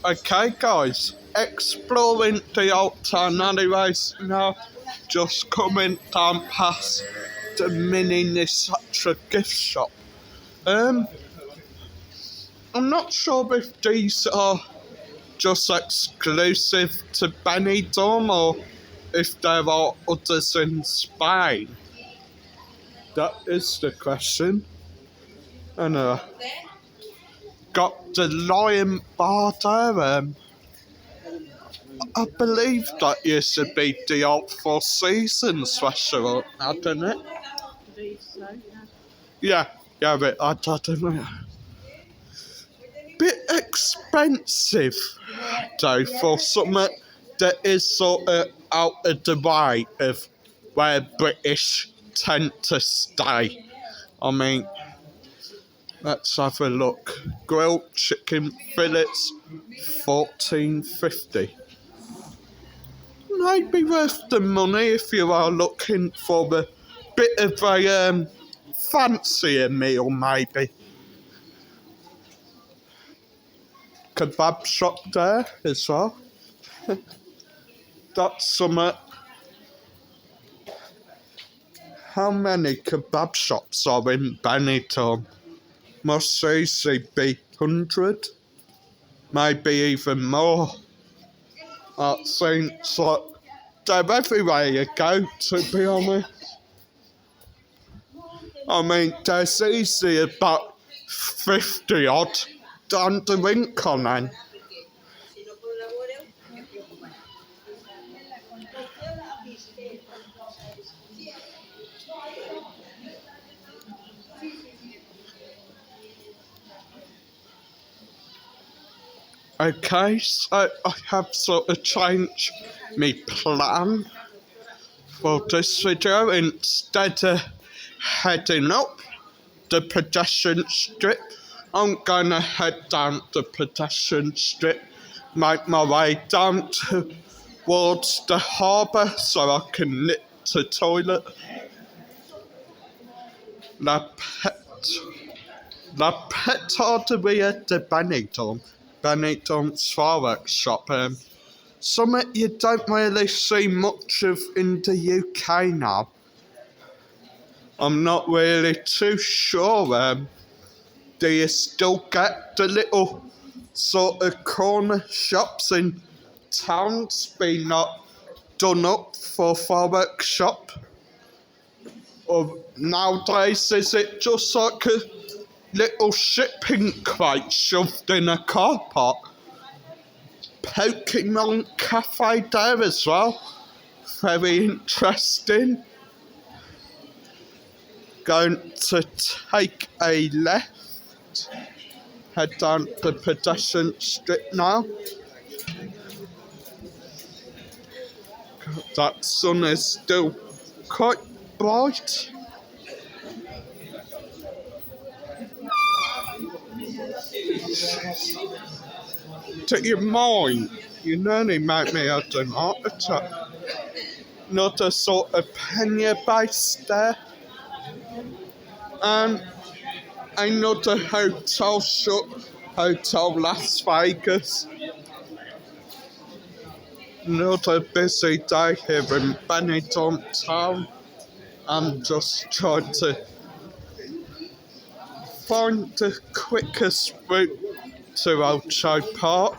Okay guys, exploring the Old Town anyways now, just coming down past the mini Nisatra gift shop. I'm not sure if these are just exclusive to Benidorm or if there are others in Spain. That is the question. And got the Lion Bar there. I believe that used to be the Old Four Seasons restaurant, hadn't it? I believe so, Yeah, but I don't know. Bit expensive, though, for something that is sort of out of the way of where British tend to stay. I mean, let's have a look. Grilled chicken fillets, $14.50. Might be worth the money if you are looking for a bit of a fancier meal, maybe. Kebab shop there as well. That's something. How many kebab shops are in Benidorm? Must easily be 100, maybe even more. That seems like they're everywhere you go, to be honest. I mean, there's easily about 50 odd down the Rincon end. Okay, so I have sort of changed my plan for this video. Instead of heading up the pedestrian strip, I'm gonna head down the pedestrian strip, make my way down towards the harbour so I can nip to toilet. La Petardieria de Benidorm, Benidorm's fireworks shop. Something you don't really see much of in the UK now. I'm not really too sure. Do you still get the little sort of corner shops in towns being not done up for fireworks shop? Or nowadays is it just like a little shipping crate shoved in a car park? Pokemon Cafe there as well. Very interesting. Going to take a left. Head down the pedestrian strip now. That sun is still quite bright. Do you mind? You nearly make me have an heart attack. Another sort of Pena base there. And another hotel shop, Hotel Las Vegas. Another busy day here in Benidorm town. I'm just trying to find the quickest route to Old Town Park.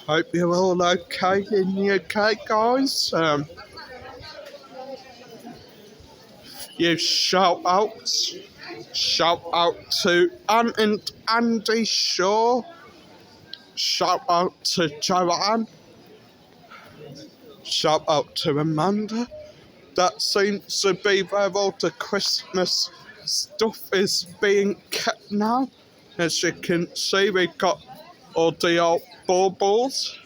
Hope you're all okay in the UK, guys. You shout outs. Shout out to Anne and Andy Shaw. Shout out to Joanne. Shout out to Amanda. That seems to be where all the Christmas stuff is being kept now. As you can see, we've got all the old baubles.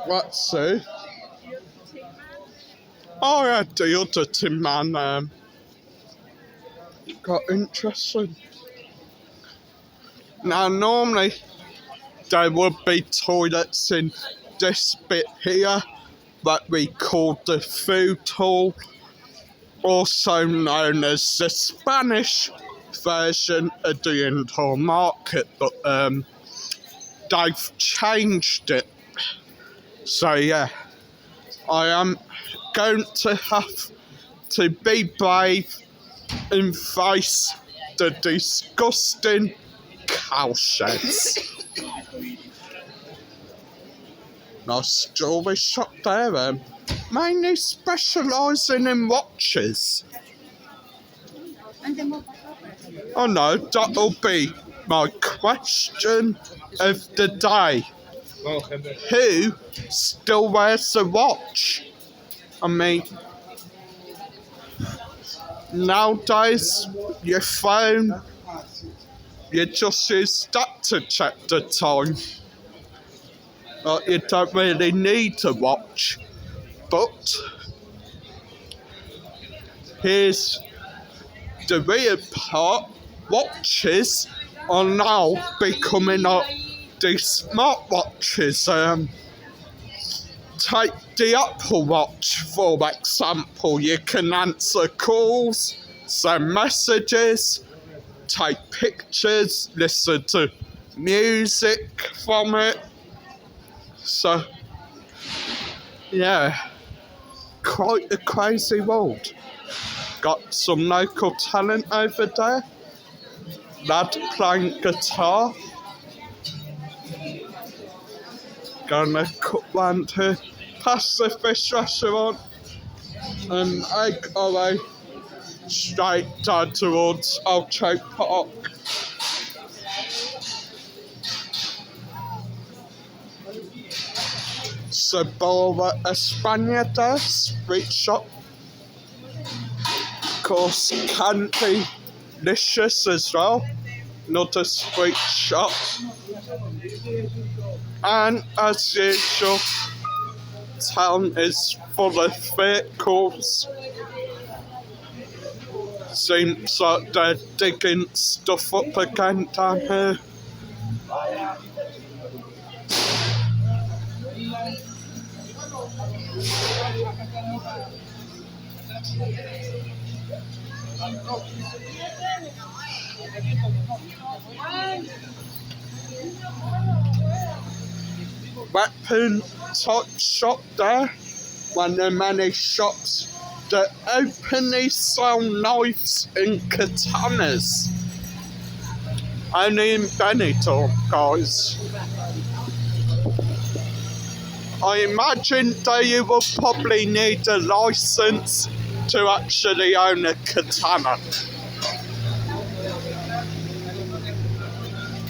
Let's see. Oh yeah, the other Tin Man got interesting. Now normally there would be toilets in this bit here that we call the food hall, also known as the Spanish version of the indoor market, but they've changed it. So yeah, I am going to have to be brave and face the disgusting cow sheds. Nice jewellery shop there, mainly specialising in watches. Oh no, that'll be my question of the day. Who still wears a watch? I mean, nowadays, your phone, you just use that to check the time. Like, you don't really need a watch. But here's the weird part. Watches are now becoming like these smartwatches. Take the Apple Watch, for example. You can answer calls, send messages, take pictures, listen to music from it. So, yeah, quite a crazy world. Got some local talent over there. Lad playing guitar. Gonna cut round here past the fish restaurant and egg away straight down towards Old Town Park. Sabora España there, street shop. Of course, can be delicious as well. Another street shop. And as usual, town is full of vehicles. Seems like they're digging stuff up again down here. Weapon type shop there. One of the many shops that openly sell knives and katanas. Only in Benidorm, guys. I imagine that you will probably need a license to actually own a katana.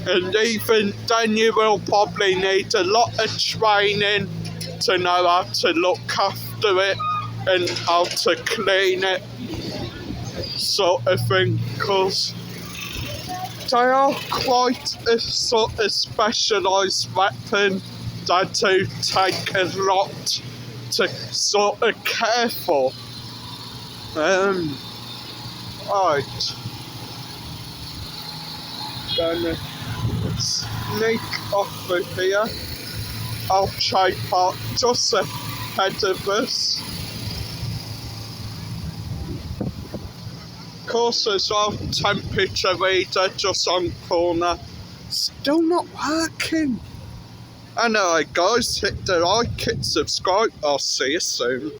And even then you will probably need a lot of training to know how to look after it and how to clean it, sort of thing, because they are quite a sort of specialised weapon. They do take a lot to sort of care for. Right. Gonna sneak off of here. I'll try park just ahead of us. Of course, as well, temperature reader just on corner. Still not working. Anyway, guys, hit the like, hit subscribe. I'll see you soon.